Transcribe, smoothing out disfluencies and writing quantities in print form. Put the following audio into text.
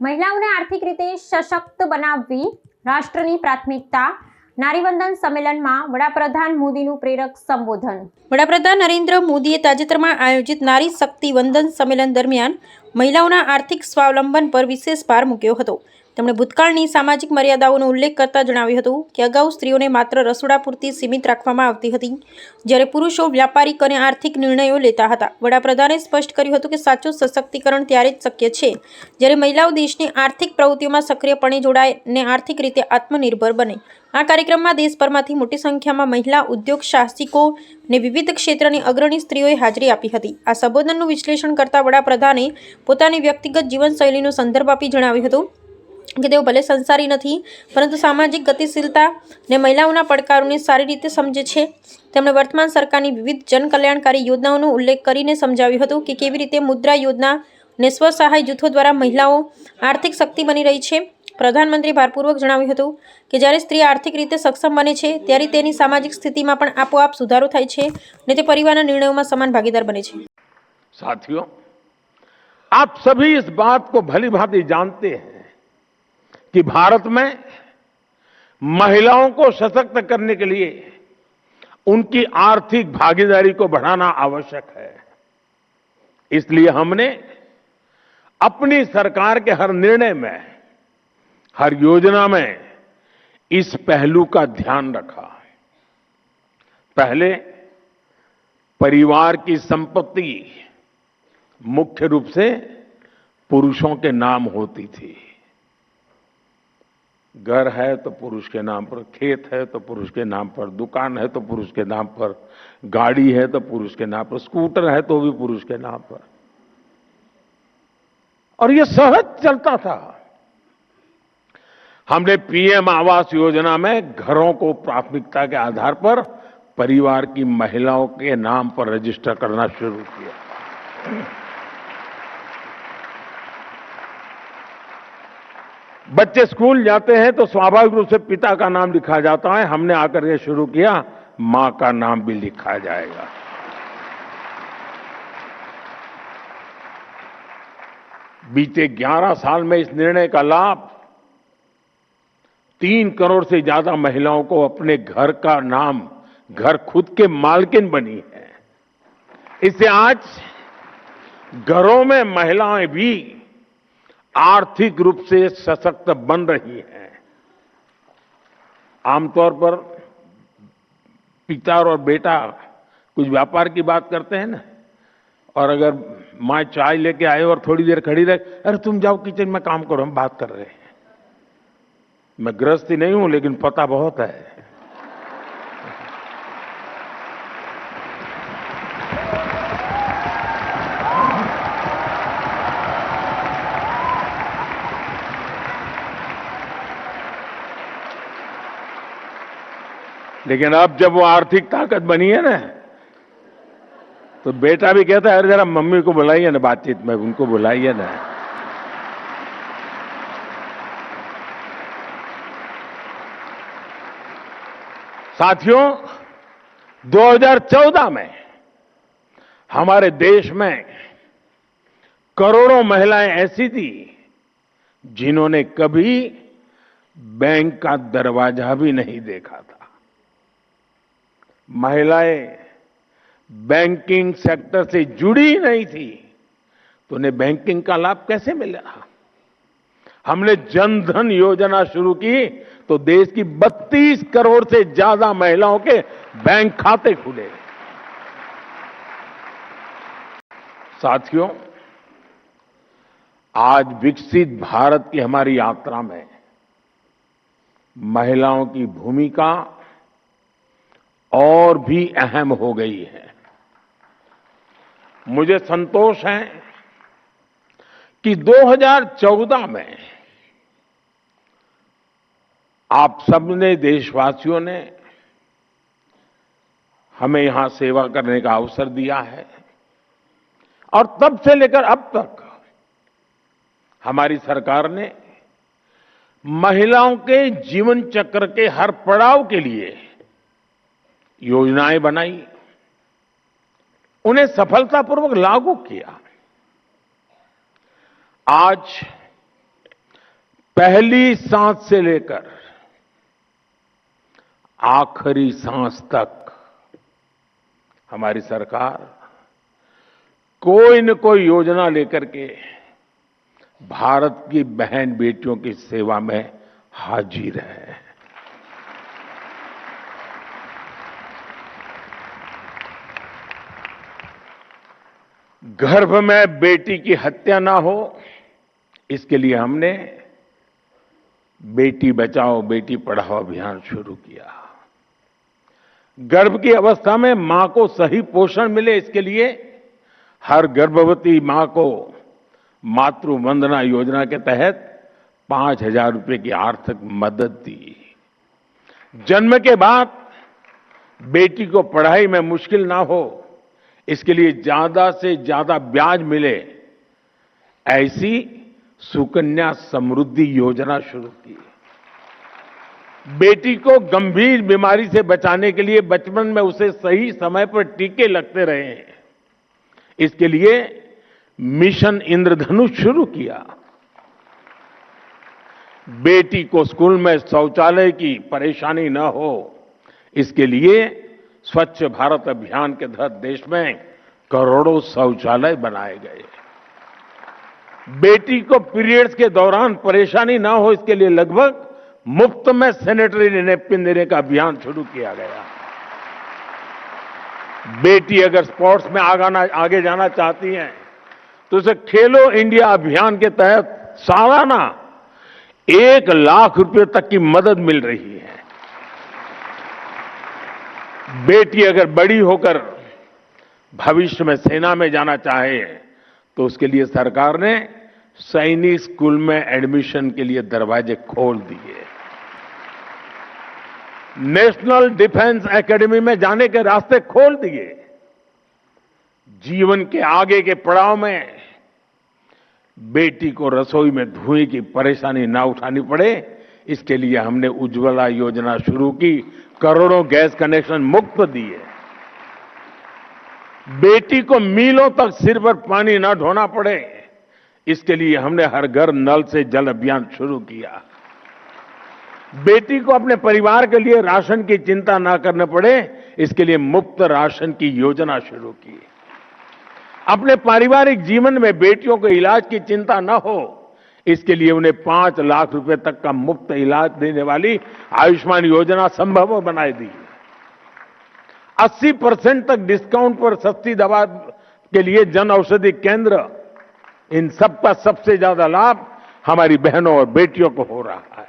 મહિલાઓને આર્થિક રીતે સશક્ત બનાવવી રાષ્ટ્રની પ્રાથમિકતા. નારીવંદન સંમેલનમાં વડાપ્રધાન મોદીનું પ્રેરક સંબોધન. વડાપ્રધાન નરેન્દ્ર મોદીએ તાજેતરમાં આયોજિત નારી શક્તિ વંદન સંમેલન દરમિયાન મહિલાઓના આર્થિક સ્વાવલંબન પર વિશેષ ભાર મૂક્યો હતો. તેમણે ભૂતકાળની સામાજિક મર્યાદાઓનો ઉલ્લેખ કરતા જણાવ્યું હતું કે અગાઉ સ્ત્રીઓને માત્ર રસોડા પૂરતી સીમિત રાખવામાં આવતી હતી, જ્યારે પુરુષો વ્યાપારિક અને આર્થિક નિર્ણયો લેતા હતા. વડાપ્રધાને સ્પષ્ટ કર્યું હતું કે સાચું સશક્તિકરણ ત્યારે જ શક્ય છે જ્યારે મહિલાઓ દેશની આર્થિક પ્રવૃત્તિઓમાં સક્રિયપણે જોડાય અને આર્થિક રીતે આત્મનિર્ભર બને. આ કાર્યક્રમમાં દેશભરમાંથી મોટી સંખ્યામાં મહિલા ઉદ્યોગ સાહસિકો અને વિવિધ ક્ષેત્રની અગ્રણી સ્ત્રીઓએ હાજરી આપી હતી. આ સંબોધનનું વિશ્લેષણ કરતા વડાપ્રધાને પોતાની વ્યક્તિગત જીવનશૈલીનો સંદર્ભ આપી જણાવ્યું હતું કે તેઓ ભલે સંસારી નથી, પરંતુ સામાજિક ગતિશીલતા અને મહિલાઓના પડકારોને સારી રીતે સમજે છે. તેમણે વર્તમાન સરકારની વિવિધ જનકલ્યાણકારી યોજનાઓનો ઉલ્લેખ કરીને સમજાવ્યું હતું કે કેવી રીતે મુદ્રા યોજના અને સ્વસહાય જૂથો દ્વારા મહિલાઓ આર્થિક શક્તિ બની રહી છે. પ્રધાનમંત્રીએ ભારપૂર્વક જણાવ્યું હતું કે જ્યારે સ્ત્રી આર્થિક રીતે સક્ષમ બને છે ત્યારે તેની સામાજિક સ્થિતિમાં પણ આપોઆપ સુધારો થાય છે અને તે પરિવારના નિર્ણયોમાં સમાન ભાગીદાર બને છે. साथियों, आप सभी इस बात को भली भांति जानते हैं कि भारत में महिलाओं को सशक्त करने के लिए उनकी आर्थिक भागीदारी को बढ़ाना आवश्यक है. इसलिए हमने अपनी सरकार के हर निर्णय में, हर योजना में इस पहलू का ध्यान रखा. पहले परिवार की संपत्ति मुख्य रूप से पुरुषों के नाम होती थी. घर है तो पुरुष के नाम पर, खेत है तो पुरुष के नाम पर, दुकान है तो पुरुष के नाम पर, गाड़ी है तो पुरुष के नाम पर, स्कूटर है तो भी पुरुष के नाम पर, और ये सहज चलता था. हमने पीएम आवास योजना में घरों को प्राथमिकता के आधार पर परिवार की महिलाओं के नाम पर रजिस्टर करना शुरू किया. बच्चे स्कूल जाते हैं तो स्वाभाविक रूप से पिता का नाम लिखा जाता है. हमने आकर के शुरू किया, मां का नाम भी लिखा जाएगा. बीते 11 साल में इस निर्णय का लाभ 3 करोड़ से ज्यादा महिलाओं को अपने घर का नाम, घर खुद के मालकिन बनी है. इससे आज घरों में महिलाएं भी आर्थिक रूप से सशक्त बन रही हैं. आमतौर पर पिता और बेटा कुछ व्यापार की बात करते हैं ना, और अगर माँ चाय लेके आए और थोड़ी देर खड़ी रहे, अरे तुम जाओ किचन में काम करो, हम बात कर रहे हैं. मैं गृहस्थी नहीं हूं, लेकिन पता बहुत है. लेकिन अब जब वो आर्थिक ताकत बनी है ना, तो बेटा भी कहता है, अरे जरा मम्मी को बुलाइए ना, बातचीत में उनको बुलाइए ना. साथियों, 2014 में हमारे देश में करोड़ों महिलाएं ऐसी थी जिन्होंने कभी बैंक का दरवाजा भी नहीं देखा था. महिलाएं बैंकिंग सेक्टर से जुड़ी ही नहीं थी, तो उन्हें बैंकिंग का लाभ कैसे मिला? हमने जन धन योजना शुरू की तो देश की 32 करोड़ से ज्यादा महिलाओं के बैंक खाते खुले. साथियों, आज विकसित भारत की हमारी यात्रा में महिलाओं की भूमिका और भी अहम हो गई है. मुझे संतोष है कि 2014 में आप सबने, देशवासियों ने हमें यहां सेवा करने का अवसर दिया है, और तब से लेकर अब तक हमारी सरकार ने महिलाओं के जीवन चक्र के हर पड़ाव के लिए योजनाएं बनाई, उन्हें सफलतापूर्वक लागू किया. आज पहली सांस से लेकर आखिरी सांस तक हमारी सरकार कोई न कोई योजना लेकर के भारत की बहन बेटियों की सेवा में हाजिर है। गर्भ में बेटी की हत्या ना हो, इसके लिए हमने बेटी बचाओ बेटी पढ़ाओ अभियान शुरू किया। गर्भ की अवस्था में मां को सही पोषण मिले, इसके लिए हर गर्भवती मां को मातृ वंदना योजना के तहत 5,000 रुपए की आर्थिक मदद दी। जन्म के बाद बेटी को पढ़ाई में मुश्किल ना हो, इसके लिए ज्यादा से ज्यादा ब्याज मिले, ऐसी सुकन्या समृद्धि योजना शुरू की। बेटी को गंभीर बीमारी से बचाने के लिए बचपन में उसे सही समय पर टीके लगते रहे, इसके लिए मिशन इंद्रधनुष शुरू किया। बेटी को स्कूल में शौचालय की परेशानी न हो, इसके लिए स्वच्छ भारत अभियान के तहत देश में करोड़ों शौचालय बनाए गए। बेटी को पीरियड्स के दौरान परेशानी ना हो, इसके लिए लगभग मुफ्त में सैनिटरी नैपकिन देने का अभियान शुरू किया गया। बेटी अगर स्पोर्ट्स में आगे जाना चाहती हैं तो उसे खेलो इंडिया अभियान के तहत सालाना 1 लाख रुपए तक की मदद मिल रही है। बेटी अगर बड़ी होकर भविष्य में सेना में जाना चाहे तो उसके लिए सरकार ने सैनिक स्कूल में एडमिशन के लिए दरवाजे खोल दिए। नेशनल डिफेंस एकेडमी में जाने के रास्ते खोल दिए। जीवन के आगे के पड़ाव में बेटी को रसोई में धुएं की परेशानी ना उठानी पड़े, इसके लिए हमने उज्ज्वला योजना शुरू की, करोड़ों गैस कनेक्शन मुफ्त दिए। बेटी को मीलों तक सिर पर पानी ना ढोना पड़े, इसके लिए हमने हर घर नल से जल अभियान शुरू किया। बेटी को अपने परिवार के लिए राशन की चिंता ना करने पड़े, इसके लिए मुफ्त राशन की योजना शुरू की। अपने पारिवारिक जीवन में बेटियों को इलाज की चिंता न हो, इसके लिए उन्हें 5 लाख रुपए तक का मुफ्त इलाज देने वाली आयुष्मान योजना संभव बनाई दी। 80% तक डिस्काउंट पर सस्ती दवा के लिए जन औषधि केंद्र, इन सब का सबसे ज्यादा लाभ हमारी बहनों और बेटियों को हो रहा है।